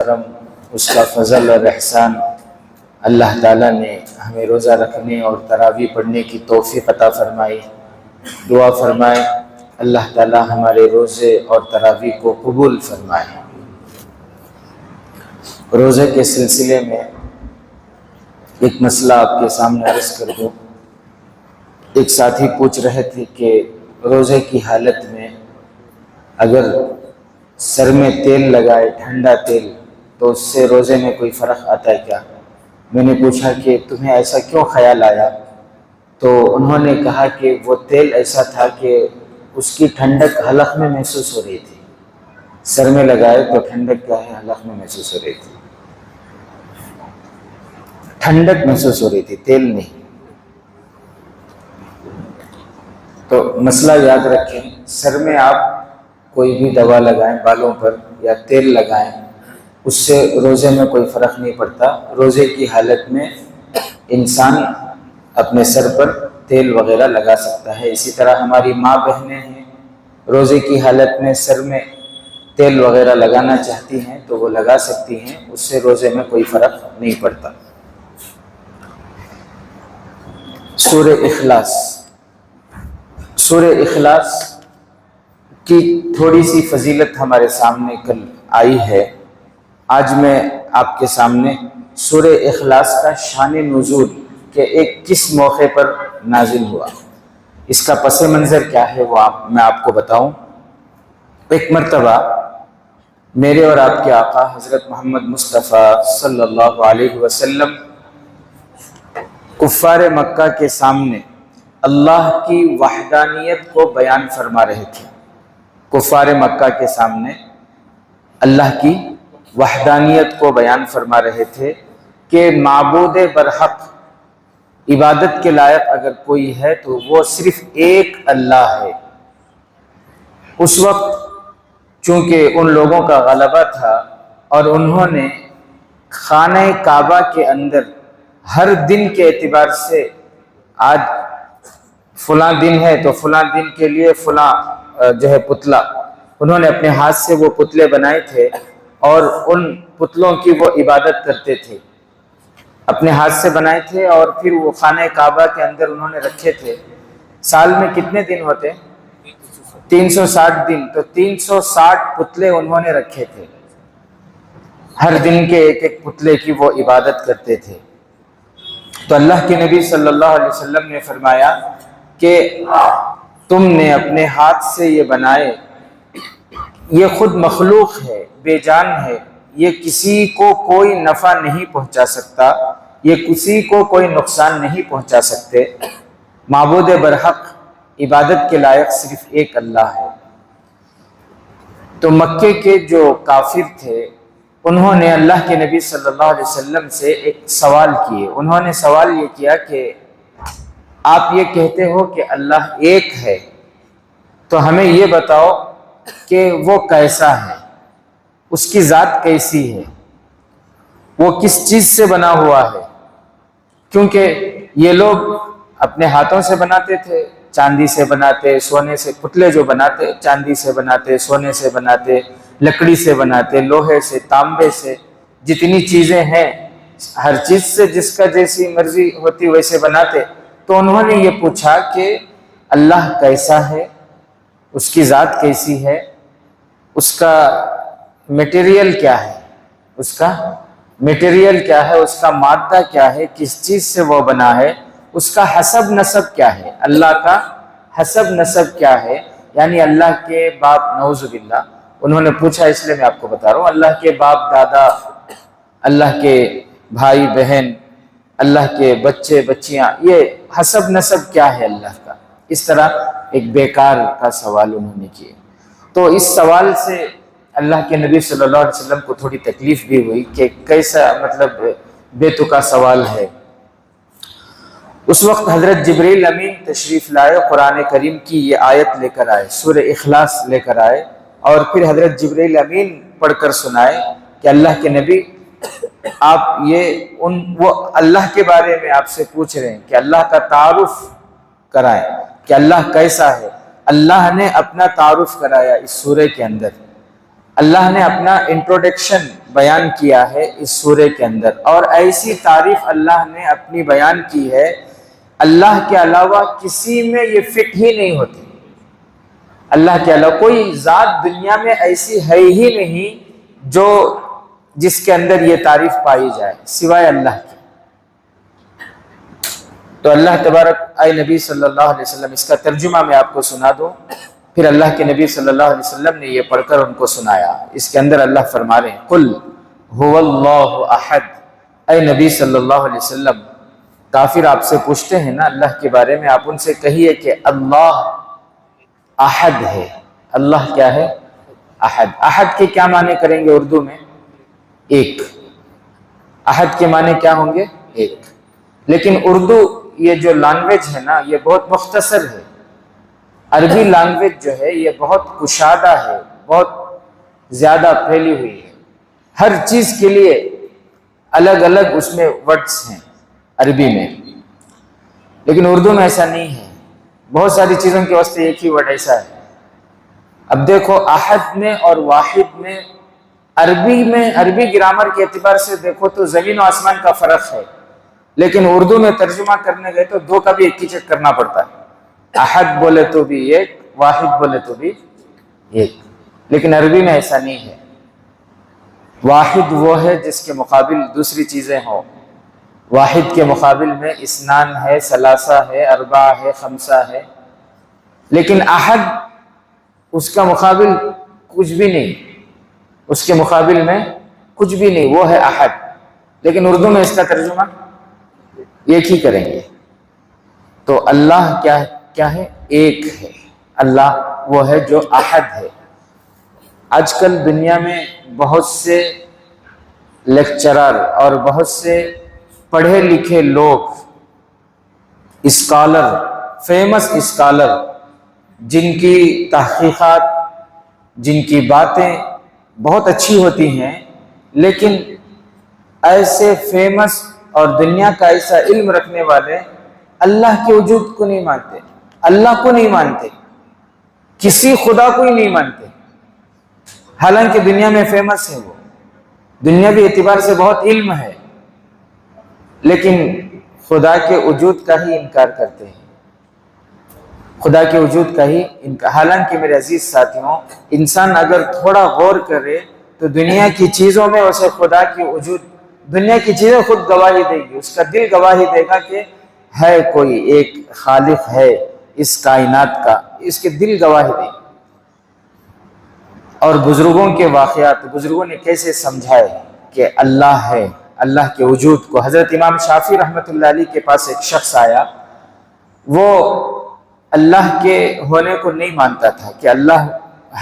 کرم، اس کا فضل اور احسان اللہ تعالیٰ نے ہمیں روزہ رکھنے اور تراویح پڑھنے کی توفیق عطا فرمائی۔ دعا فرمائے اللہ تعالیٰ ہمارے روزے اور تراویح کو قبول فرمائے۔ روزے کے سلسلے میں ایک مسئلہ آپ کے سامنے عرض کر دوں۔ ایک ساتھی پوچھ رہے تھے کہ روزے کی حالت میں اگر سر میں تیل لگائے، ٹھنڈا تیل، تو اس سے روزے میں کوئی فرق آتا ہے کیا؟ میں نے پوچھا کہ تمہیں ایسا کیوں خیال آیا؟ تو انہوں نے کہا کہ وہ تیل ایسا تھا کہ اس کی ٹھنڈک حلق میں محسوس ہو رہی تھی۔ سر میں لگائے تو ٹھنڈک کیا ہے، حلق میں محسوس ہو رہی تھی، ٹھنڈک محسوس ہو رہی تھی، تیل نہیں۔ تو مسئلہ یاد رکھیں، سر میں آپ کوئی بھی دوا لگائیں، بالوں پر یا تیل لگائیں، اس سے روزے میں کوئی فرق نہیں پڑتا۔ روزے کی حالت میں انسان اپنے سر پر تیل وغیرہ لگا سکتا ہے۔ اسی طرح ہماری ماں بہنیں ہیں، روزے کی حالت میں سر میں تیل وغیرہ لگانا چاہتی ہیں تو وہ لگا سکتی ہیں، اس سے روزے میں کوئی فرق نہیں پڑتا۔ سورہ اخلاص، سورہ اخلاص کی تھوڑی سی فضیلت ہمارے سامنے کل آئی ہے۔ آج میں آپ کے سامنے سورہ اخلاص کا شان نزول کہ ایک کس موقع پر نازل ہوا، اس کا پس منظر کیا ہے وہ میں آپ کو بتاؤں۔ ایک مرتبہ میرے اور آپ کے آقا حضرت محمد مصطفیٰ صلی اللہ علیہ وسلم کفار مکہ کے سامنے اللہ کی وحدانیت کو بیان فرما رہے تھے۔ کفار مکہ کے سامنے اللہ کی وحدانیت کو بیان فرما رہے تھے کہ معبود برحق، عبادت کے لائق اگر کوئی ہے تو وہ صرف ایک اللہ ہے۔ اس وقت چونکہ ان لوگوں کا غلبہ تھا اور انہوں نے خانہ کعبہ کے اندر ہر دن کے اعتبار سے، آج فلاں دن ہے تو فلاں دن کے لیے فلاں پتلا، انہوں نے اپنے ہاتھ سے وہ پتلے بنائے تھے اور ان پتلوں کی وہ عبادت کرتے تھے، اپنے ہاتھ سے بنائے تھے اور پھر وہ خانہ کعبہ کے اندر انہوں نے رکھے تھے۔ سال میں کتنے دن ہوتے؟ 360 دن، تو 360 پتلے انہوں نے رکھے تھے، ہر دن کے ایک ایک پتلے کی وہ عبادت کرتے تھے۔ تو اللہ کے نبی صلی اللہ علیہ وسلم نے فرمایا کہ تم نے اپنے ہاتھ سے یہ بنائے، یہ خود مخلوق ہے، بے جان ہے، یہ کسی کو کوئی نفع نہیں پہنچا سکتا، یہ کسی کو کوئی نقصان نہیں پہنچا سکتے۔ معبود برحق، عبادت کے لائق صرف ایک اللہ ہے۔ تو مکے کے جو کافر تھے انہوں نے اللہ کے نبی صلی اللہ علیہ وسلم سے ایک سوال کیے۔ انہوں نے سوال یہ کیا کہ آپ یہ کہتے ہو کہ اللہ ایک ہے، تو ہمیں یہ بتاؤ کہ وہ کیسا ہے، اس کی ذات کیسی ہے، وہ کس چیز سے بنا ہوا ہے؟ کیونکہ یہ لوگ اپنے ہاتھوں سے بناتے تھے، چاندی سے بناتے، سونے سے، پتلے جو بناتے چاندی سے بناتے، سونے سے بناتے، لکڑی سے بناتے، لوہے سے، تانبے سے، جتنی چیزیں ہیں ہر چیز سے جس کا جیسی مرضی ہوتی ویسے بناتے۔ تو انہوں نے یہ پوچھا کہ اللہ کیسا ہے، اس کی ذات کیسی ہے، اس کا میٹیریل کیا ہے، اس کا میٹیریل کیا ہے، اس کا مادہ کیا ہے، کس چیز سے وہ بنا ہے، اس کا حسب نسب کیا ہے، اللہ کا حسب نسب کیا ہے، یعنی اللہ کے باپ، نعوذ باللہ انہوں نے پوچھا، اس لیے میں آپ کو بتا رہا ہوں، اللہ کے باپ دادا، اللہ کے بھائی بہن، اللہ کے بچے بچیاں، یہ حسب نسب کیا ہے اللہ کا؟ اس طرح ایک بیکار کا سوال انہوں نے کیے۔ تو اس سوال سے اللہ کے نبی صلی اللہ علیہ وسلم کو تھوڑی تکلیف بھی ہوئی کہ کیسا مطلب بے تکا سوال ہے۔ اس وقت حضرت جبریل امین تشریف لائے، قرآن کریم کی یہ آیت لے کر آئے، سورہ اخلاص لے کر آئے، اور پھر حضرت جبریل امین پڑھ کر سنائے کہ اللہ کے نبی آپ وہ اللہ کے بارے میں آپ سے پوچھ رہے ہیں کہ اللہ کا تعارف کرائیں کہ اللہ کیسا ہے۔ اللہ نے اپنا تعارف کرایا اس سورہ کے اندر۔ اللہ نے اپنا انٹروڈکشن بیان کیا ہے اس سورے کے اندر، اور ایسی تعریف اللہ نے اپنی بیان کی ہے اللہ کے علاوہ کسی میں یہ فٹ ہی نہیں ہوتی۔ اللہ کے علاوہ کوئی ذات دنیا میں ایسی ہے ہی نہیں جس کے اندر یہ تعریف پائی جائے سوائے اللہ کی۔ تو اللہ تبارک، اے نبی صلی اللہ علیہ وسلم، اس کا ترجمہ میں آپ کو سنا دوں، پھر اللہ کے نبی صلی اللہ علیہ وسلم نے یہ پڑھ کر ان کو سنایا۔ اس کے اندر اللہ فرما رہے ہیں قل هو اللہ احد۔ اے نبی صلی اللہ علیہ وسلم، کافر آپ سے پوچھتے ہیں نا اللہ کے بارے میں، آپ ان سے کہیے کہ اللہ احد ہے۔ اللہ کیا ہے؟ احد۔ احد کے کیا معنی کریں گے اردو میں؟ ایک۔ احد کے معنی کیا ہوں گے؟ ایک۔ لیکن اردو یہ جو لینگویج ہے نا یہ بہت مختصر ہے۔ عربی لینگویج جو ہے یہ بہت کشادہ ہے، بہت زیادہ پھیلی ہوئی ہے، ہر چیز کے لیے الگ الگ اس میں ورڈز ہیں عربی میں، لیکن اردو میں ایسا نہیں ہے۔ بہت ساری چیزوں کے واسطے ایک ہی ورڈ ایسا ہے۔ اب دیکھو احد میں اور واحد میں عربی گرامر کے اعتبار سے دیکھو تو زمین و آسمان کا فرق ہے، لیکن اردو میں ترجمہ کرنے گئے تو دو کا بھی ایک ہی چیک کرنا پڑتا ہے۔ احد بولے تو بھی ایک، واحد بولے تو بھی ایک، لیکن عربی میں ایسا نہیں ہے۔ واحد وہ ہے جس کے مقابل دوسری چیزیں ہوں، واحد کے مقابل میں اثنان ہے، ثلاثہ ہے، اربعہ ہے، خمسہ ہے، لیکن احد اس کا مقابل کچھ بھی نہیں، اس کے مقابل میں کچھ بھی نہیں، وہ ہے احد۔ لیکن اردو میں اس کا ترجمہ ایک ہی کریں گے۔ تو اللہ کیا ہے؟ ایک ہے۔ اللہ وہ ہے جو احد ہے۔ آج کل دنیا میں بہت سے لیکچرر اور بہت سے پڑھے لکھے لوگ، اسکالر، فیمس اسکالر، جن کی تحقیقات، جن کی باتیں بہت اچھی ہوتی ہیں، لیکن ایسے فیمس اور دنیا کا ایسا علم رکھنے والے اللہ کے وجود کو نہیں مانتے، اللہ کو نہیں مانتے، کسی خدا کو ہی نہیں مانتے، حالانکہ دنیا میں فیمس ہے، وہ دنیاوی اعتبار سے بہت علم ہے، لیکن خدا کے وجود کا ہی انکار کرتے ہیں، خدا کے وجود کا ہی انکار۔ حالانکہ میرے عزیز ساتھیوں، انسان اگر تھوڑا غور کرے تو دنیا کی چیزوں میں اسے خدا کی وجود، دنیا کی چیزیں خود گواہی دے گی، اس کا دل گواہی دے گا کہ ہے کوئی ایک خالق ہے اس کائنات کا، اس کے دل گواہی دے گی۔ اور بزرگوں کے واقعات، بزرگوں نے کیسے سمجھائے کہ اللہ ہے، اللہ کے وجود کو۔ حضرت امام شافعی رحمۃ اللہ علیہ کے پاس ایک شخص آیا، وہ اللہ کے ہونے کو نہیں مانتا تھا کہ اللہ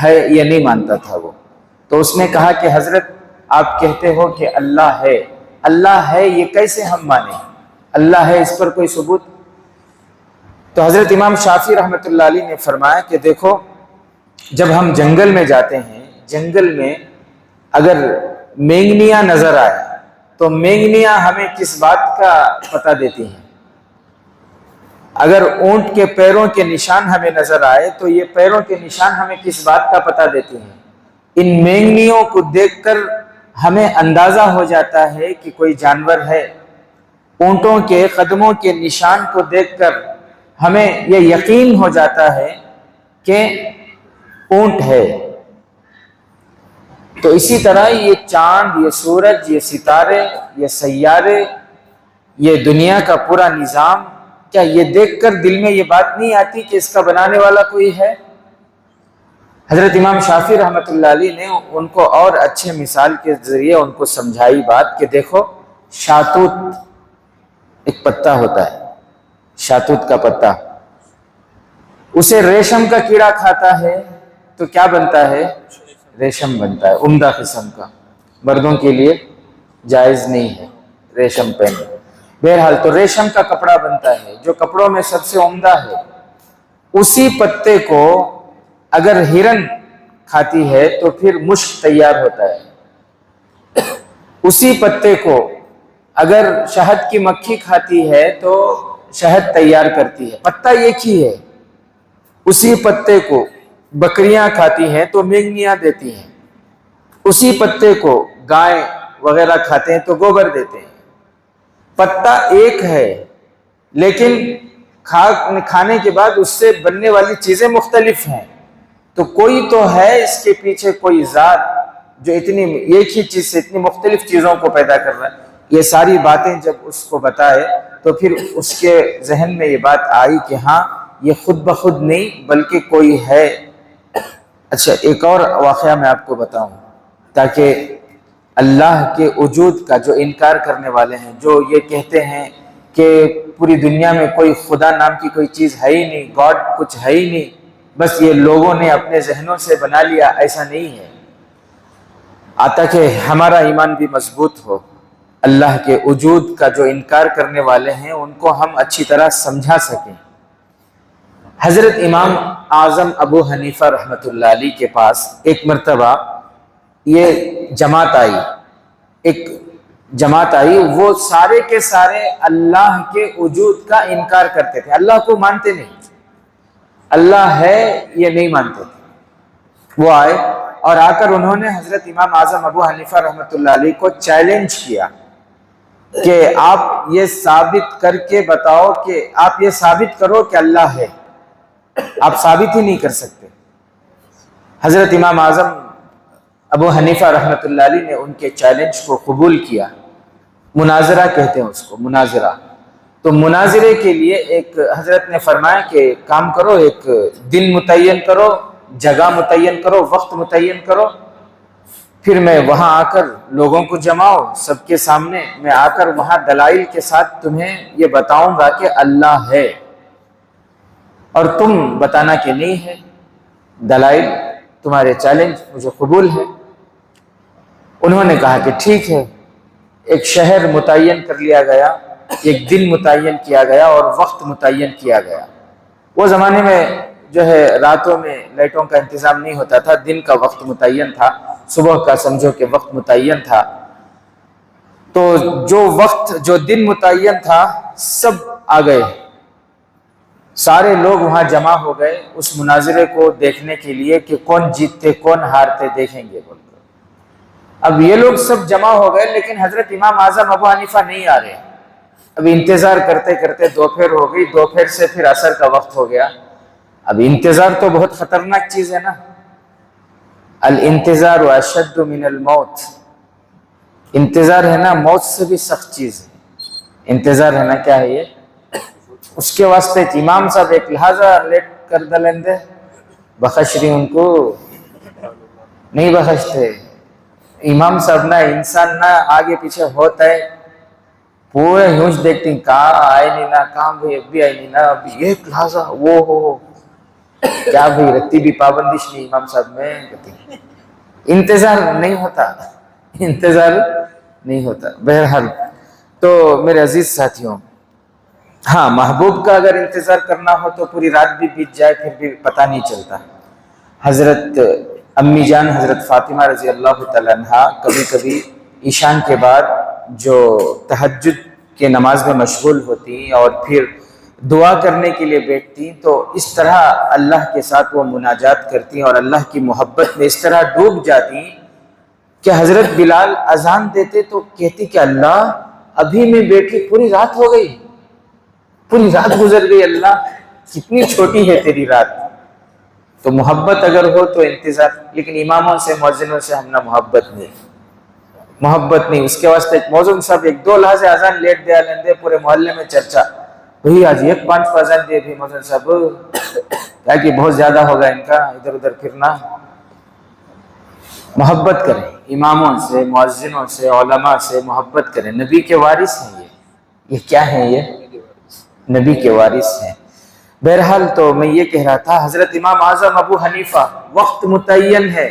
ہے، یہ نہیں مانتا تھا وہ۔ تو اس نے کہا کہ حضرت آپ کہتے ہو کہ اللہ ہے یہ کیسے ہم مانیں؟ اللہ ہے، اس پر کوئی ثبوت؟ تو حضرت امام شافعی رحمۃ اللہ علیہ نے فرمایا کہ دیکھو، جب ہم جنگل میں جاتے ہیں، جنگل میں اگر مینگنیاں نظر آئے تو مینگنیاں ہمیں کس بات کا پتہ دیتی ہیں؟ اگر اونٹ کے پیروں کے نشان ہمیں نظر آئے تو یہ پیروں کے نشان ہمیں کس بات کا پتہ دیتی ہیں؟ ان مینگنیوں کو دیکھ کر ہمیں اندازہ ہو جاتا ہے کہ کوئی جانور ہے، اونٹوں کے قدموں کے نشان کو دیکھ کر ہمیں یہ یقین ہو جاتا ہے کہ اونٹ ہے۔ تو اسی طرح یہ چاند، یہ سورج، یہ ستارے، یہ سیارے، یہ دنیا کا پورا نظام، کیا یہ دیکھ کر دل میں یہ بات نہیں آتی کہ اس کا بنانے والا کوئی ہے؟ حضرت امام شافعی رحمۃ اللہ علیہ نے ان کو اور اچھے مثال کے ذریعے ان کو سمجھائی بات کہ دیکھو، شاہتوت ایک پتا ہوتا ہے، شاہتوت کا پتا، اسے ریشم کا کیڑا کھاتا ہے تو کیا بنتا ہے؟ ریشم بنتا ہے، عمدہ قسم کا، مردوں کے لیے جائز نہیں ہے ریشم پہننا۔ بہرحال تو ریشم کا کپڑا بنتا ہے جو کپڑوں میں سب سے عمدہ ہے۔ اسی پتے کو اگر ہرن کھاتی ہے تو پھر مشک تیار ہوتا ہے، اسی پتے کو اگر شہد کی مکھی کھاتی ہے تو شہد تیار کرتی ہے، پتا ایک ہی ہے۔ اسی پتے کو بکریاں کھاتی ہیں تو مینگنیاں دیتی ہیں، اسی پتے کو گائے وغیرہ کھاتے ہیں تو گوبر دیتے ہیں. پتا ایک ہے لیکن کھانے کے بعد اس سے بننے والی چیزیں مختلف ہیں. تو کوئی تو ہے اس کے پیچھے کوئی ذات جو اتنی ایک ہی چیز سے اتنی مختلف چیزوں کو پیدا کر رہا ہے. یہ ساری باتیں جب اس کو بتائے تو پھر اس کے ذہن میں یہ بات آئی کہ ہاں یہ خود بخود نہیں بلکہ کوئی ہے. اچھا ایک اور واقعہ میں آپ کو بتاؤں تاکہ اللہ کے وجود کا جو انکار کرنے والے ہیں، جو یہ کہتے ہیں کہ پوری دنیا میں کوئی خدا نام کی کوئی چیز ہے ہی نہیں، گاڈ کچھ ہے ہی نہیں، بس یہ لوگوں نے اپنے ذہنوں سے بنا لیا، ایسا نہیں ہے. آتا کہ ہمارا ایمان بھی مضبوط ہو، اللہ کے وجود کا جو انکار کرنے والے ہیں ان کو ہم اچھی طرح سمجھا سکیں. حضرت امام اعظم ابو حنیفہ رحمۃ اللہ علیہ کے پاس ایک مرتبہ یہ جماعت آئی، وہ سارے کے سارے اللہ کے وجود کا انکار کرتے تھے، اللہ کو مانتے نہیں، اللہ ہے یہ نہیں مانتے تھے. وہ آئے اور آ کر انہوں نے حضرت امام اعظم ابو حنیفہ رحمۃ اللہ علیہ کو چیلنج کیا کہ آپ یہ ثابت کر کے بتاؤ، کہ آپ یہ ثابت کرو کہ اللہ ہے. آپ ثابت ہی نہیں کر سکتے. حضرت امام اعظم ابو حنیفہ رحمۃ اللہ علیہ نے ان کے چیلنج کو قبول کیا. مناظرہ کہتے ہیں اس کو، مناظرہ. تو مناظرے کے لیے ایک حضرت نے فرمایا کہ کام کرو، ایک دن متعین کرو، جگہ متعین کرو، وقت متعین کرو، پھر میں وہاں آ کر لوگوں کو جماؤ سب کے سامنے، میں آ کر وہاں دلائل کے ساتھ تمہیں یہ بتاؤں گا کہ اللہ ہے اور تم بتانا کہ نہیں ہے. دلائل تمہارے چیلنج مجھے قبول ہے. انہوں نے کہا کہ ٹھیک ہے. ایک شہر متعین کر لیا گیا، ایک دن متعین کیا گیا اور وقت متعین کیا گیا. وہ زمانے میں جو ہے راتوں میں لائٹوں کا انتظام نہیں ہوتا تھا، دن کا وقت متعین تھا، صبح کا سمجھو کہ وقت متعین تھا. تو جو دن متعین تھا سب آ گئے، سارے لوگ وہاں جمع ہو گئے اس مناظرے کو دیکھنے کے لیے کہ کون جیتتے کون ہارتے دیکھیں گے بول کر. اب یہ لوگ سب جمع ہو گئے لیکن حضرت امام اعظم ابو حنیفہ نہیں آ رہے. اب انتظار کرتے کرتے دوپہر ہو گئی، دوپہر سے پھر عصر کا وقت ہو گیا. اب انتظار تو بہت خطرناک چیز ہے نا، الانتظار اشد من الموت. انتظار ہے نا موت سے بھی سخت چیز ہے. انتظار ہے نا کیا ہے یہ، اس کے واسطے امام صاحب ایک لہٰذا لیٹ کر دلندے بخش رہی، ان کو نہیں بخشتے. امام صاحب نہ انسان نہ آگے پیچھے ہوتا ہے، پورے یوں دیکھتے ہیں کہاں آئے نہیں نہ کہاں بھی اب بھی آئے نہیں نہ ابھی ایک لہٰذا وہ ہو کیا بھائی رتی بھی پابندش نہیں امام صاحب میں. انتظار نہیں ہوتا، انتظار نہیں ہوتا. بہرحال تو میرے عزیز ساتھیوں، ہاں محبوب کا اگر انتظار کرنا ہو تو پوری رات بھی بیت جائے پھر بھی پتہ نہیں چلتا. حضرت امی جان حضرت فاطمہ رضی اللہ تعالیٰ عنہا کبھی کبھی عشاء کے بعد جو تہجد کے نماز میں مشغول ہوتی اور پھر دعا کرنے کے لیے بیٹھتی تو اس طرح اللہ کے ساتھ وہ مناجات کرتی اور اللہ کی محبت میں اس طرح ڈوب جاتی کہ حضرت بلال اذان دیتے تو کہتی کہ اللہ ابھی میں بیٹھی پوری رات ہو گئی، پوری رات گزر گئی، اللہ کتنی چھوٹی ہے تیری رات. تو محبت اگر ہو تو انتظار، لیکن اماموں سے مؤذنوں سے ہم نہ محبت نہیں. اس کے واسطے ایک موزن صاحب ایک دو لحظے اذان لیٹ دیا لیندے، پورے محلے میں چرچا بھئی آج 1:05 کو اذان دے بھی موزن صاحب کیا کہ بہت زیادہ ہوگا ان کا ادھر ادھر پھرنا. محبت کریں اماموں سے، مؤذنوں سے، علماء سے محبت کریں. نبی کے وارث ہیں یہ کیا ہیں، یہ نبی کے وارث ہیں. بہرحال تو میں یہ کہہ رہا تھا حضرت امام اعظم ابو حنیفہ وقت متعین ہے،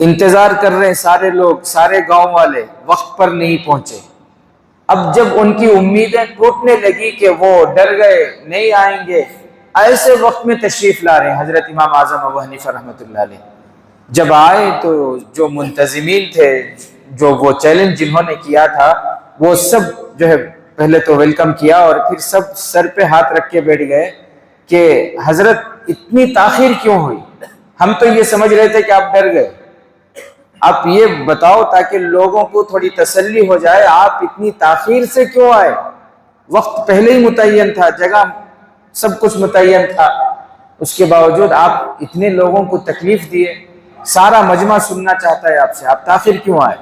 انتظار کر رہے ہیں سارے لوگ، سارے گاؤں والے، وقت پر نہیں پہنچے. اب جب ان کی امیدیں ٹوٹنے لگی کہ وہ ڈر گئے نہیں آئیں گے، ایسے وقت میں تشریف لا رہے ہیں حضرت امام اعظم ابو حنیفہ رحمۃ اللہ علیہ. جب آئے تو جو منتظمین تھے، جو وہ چیلنج جنہوں نے کیا تھا، وہ سب جو ہے پہلے تو ویلکم کیا اور پھر سب سر پہ ہاتھ رکھ کے بیٹھ گئے کہ حضرت اتنی تاخیر کیوں ہوئی، ہم تو یہ سمجھ رہے تھے کہ آپ ڈر گئے. آپ یہ بتاؤ تاکہ لوگوں کو تھوڑی تسلی ہو جائے، آپ اتنی تاخیر سے کیوں آئے؟ وقت پہلے ہی متعین تھا، جگہ سب کچھ متعین تھا، اس کے باوجود آپ اتنے لوگوں کو تکلیف دیے، سارا مجمع سننا چاہتا ہے آپ سے، آپ تاخیر کیوں آئے؟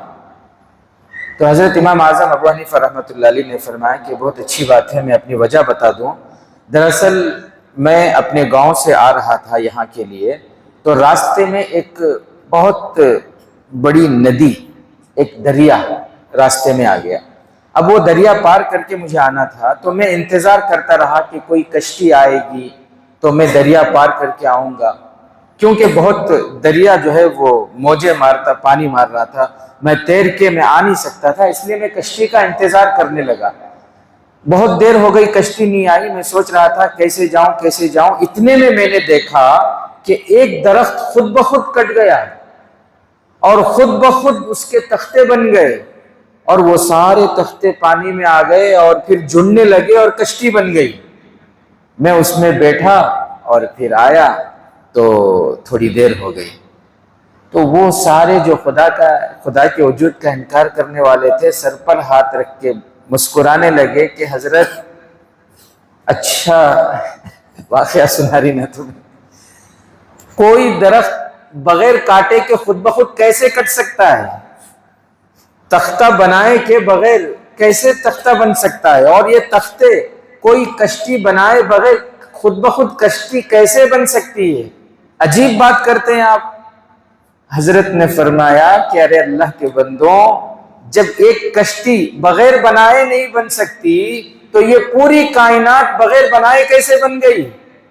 تو حضرت امام اعظم ابو حنیفہ رحمۃ اللہ علیہ نے فرمایا کہ بہت اچھی بات ہے، میں اپنی وجہ بتا دوں۔ دراصل میں اپنے گاؤں سے آ رہا تھا یہاں کے لیے، تو راستے میں ایک بہت بڑی ندی، ایک دریا راستے میں آ گیا۔ اب وہ دریا پار کر کے مجھے آنا تھا، تو میں انتظار کرتا رہا کہ کوئی کشتی آئے گی تو میں دریا پار کر کے آؤں گا، کیونکہ بہت دریا جو ہے وہ موجیں مارتا، پانی مار رہا تھا، میں تیر کے میں آ نہیں سکتا تھا، اس لیے میں کشتی کا انتظار کرنے لگا۔ بہت دیر ہو گئی، کشتی نہیں آئی، میں سوچ رہا تھا کیسے جاؤں۔ اتنے میں نے دیکھا کہ ایک درخت خود بخود کٹ گیا اور خود بخود اس کے تختے بن گئے، اور وہ سارے تختے پانی میں آ گئے اور پھر جڑنے لگے اور کشتی بن گئی۔ میں اس میں بیٹھا اور پھر آیا تو تھوڑی دیر ہو گئی۔ تو وہ سارے جو خدا کے وجود کا انکار کرنے والے تھے، سر پر ہاتھ رکھ کے مسکرانے لگے کہ حضرت اچھا واقعہ سنا رہی نا تمہیں، کوئی درخت بغیر کاٹے کے خود بخود کیسے کٹ سکتا ہے؟ تختہ بنائے کے بغیر کیسے تختہ بن سکتا ہے؟ اور یہ تختے کوئی کشتی بنائے بغیر خود بخود کشتی کیسے بن سکتی ہے؟ عجیب بات کرتے ہیں آپ۔ حضرت نے فرمایا کہ ارے اللہ کے بندوں، جب ایک کشتی بغیر بنائے نہیں بن سکتی تو یہ پوری کائنات بغیر بنائے کیسے بن گئی؟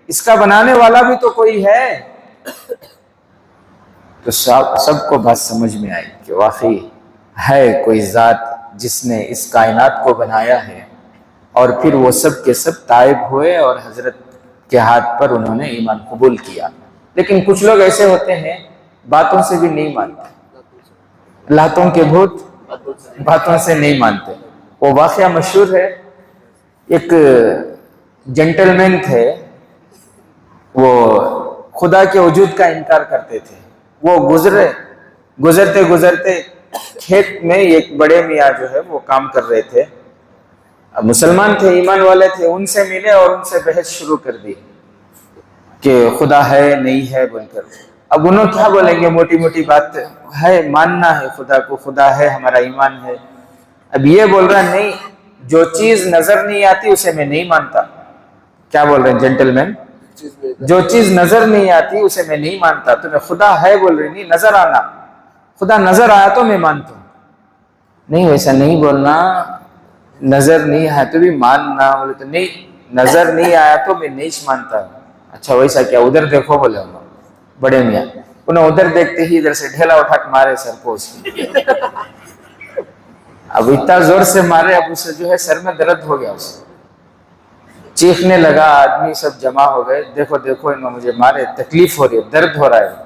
اس کا بنانے والا بھی تو کوئی ہے۔ تو سب کو بات سمجھ میں آئی کہ واقعی ہے کوئی ذات جس نے اس کائنات کو بنایا ہے، اور پھر وہ سب کے سب تائب ہوئے اور حضرت کے ہاتھ پر انہوں نے ایمان قبول کیا۔ لیکن کچھ لوگ ایسے ہوتے ہیں باتوں سے بھی نہیں مانتے، لاتوں کے بھوت باتوں سے نہیں مانتے۔ وہ واقعہ مشہور ہے، ایک جنٹل مین تھے، وہ خدا کے وجود کا انکار کرتے تھے۔ وہ گزرتے کھیت میں ایک بڑے میاں جو ہے وہ کام کر رہے تھے، مسلمان تھے، ایمان والے تھے، ان سے ملے اور ان سے بحث شروع کر دی کہ خدا ہے نہیں ہے بول کر۔ اب انہوں کیا بولیں گے، موٹی موٹی بات ہے، ماننا ہے خدا کو، خدا ہے، ہمارا ایمان ہے۔ اب یہ بول رہا نہیں، جو چیز نظر نہیں آتی اسے میں نہیں مانتا۔ کیا بول رہے ہیں جنٹل مین؟ جو چیز نظر نہیں آتی اسے میں نہیں مانتا۔ تو میں خدا ہے بول رہی نہیں، نظر آنا، خدا نظر آیا تو میں مانتا ہوں۔ نہیں ویسا نہیں بولنا، نظر نہیں آیا تو بھی ماننا۔ بولے تو نہیں، نظر نہیں آیا تو میں نہیں مانتا۔ اچھا ویسا کیا؟ ادھر دیکھو بولے انہوں بڑے میاں، انہوں ادھر دیکھتے ہی ادھر سے ڈھیلا اٹھا کے مارے سر کو اس کی۔ اب اتنا زور سے مارے، اب اسے جو ہے سر میں درد ہو گیا، اسے چیخنے لگا، آدمی سب جمع ہو گئے، دیکھو دیکھو انہوں مجھے مارے، تکلیف ہو رہی ہے، درد ہو رہا ہے۔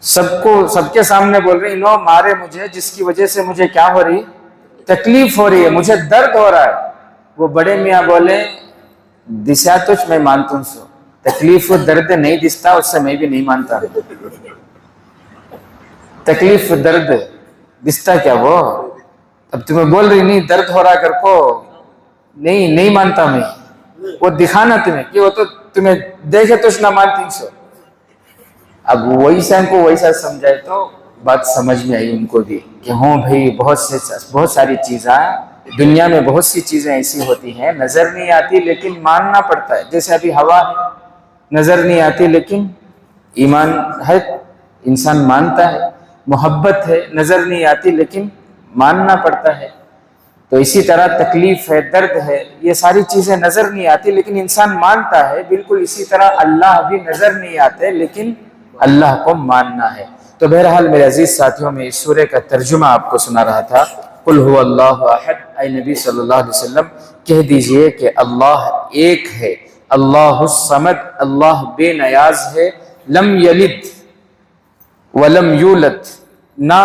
سب کے سامنے بول رہے انہوں مارے مجھے، جس کی وجہ سے مجھے کیا ہو رہی؟ تکلیف ہو رہی ہے، مجھے درد ہو رہا ہے۔ وہ بڑے میاں بولے دسیا تجھ میں مانتا ہوں سو، تکلیف و درد نہیں دستا اس سے میں بھی نہیں مانتا۔ تکلیف و درد دستا کیا وہ؟ اب تمہیں بول رہی نہیں درد ہو رہا کر کو، نہیں مانتا میں، وہ دکھانا تمہیں کہ وہ تو تمہیں دیکھے تجھ نہ مانتی سو۔ اب ویسا ان کو ویسا سمجھائے تو بات سمجھ میں آئی ان کو بھی کہ ہوں بھائی، بہت ساری چیزیں دنیا میں، بہت سی چیزیں ایسی ہوتی ہیں نظر نہیں آتی لیکن ماننا پڑتا ہے۔ جیسے ابھی ہوا نظر نہیں آتی لیکن ایمان ہے، انسان مانتا ہے۔ محبت ہے، نظر نہیں آتی لیکن ماننا پڑتا ہے۔ تو اسی طرح تکلیف ہے، درد ہے، یہ ساری چیزیں نظر نہیں آتی لیکن انسان مانتا ہے۔ بالکل اسی طرح اللہ بھی نظر نہیں آتے لیکن اللہ کو ماننا ہے۔ تو بہرحال میرے عزیز ساتھیوں، میں اس سورہ کا ترجمہ آپ کو سنا رہا تھا۔ قل هو اللہ احد، اے نبی صلی اللہ علیہ وسلم کہہ دیجئے کہ اللہ ایک ہے، اللہ الصمد، اللہ بے نیاز ہے، لم یلد ولم یولد، نہ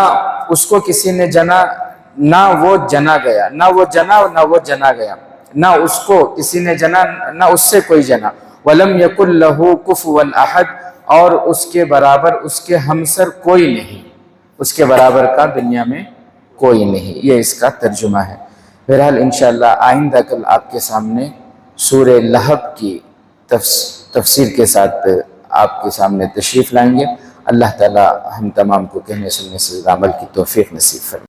اس کو کسی نے جنا نہ وہ جنا گیا، نہ وہ جنا نہ وہ جنا گیا، نہ اس کو کسی نے جنا نہ اس سے کوئی جنا، ولم یکن لہ کفوا احد، اور اس کے برابر اس کے ہمسر کوئی نہیں۔ اس کے برابر کا دنیا میں کوئی نہیں. یہ اس کا ترجمہ ہے. بہرحال انشاءاللہ آئندہ کل آپ کے سامنے سورہ لہب کی تفسیر کے ساتھ آپ کے سامنے تشریف لائیں گے. اللہ تعالی ہم تمام کو کہنے سننے سے عمل کی توفیق نصیب فرمائے.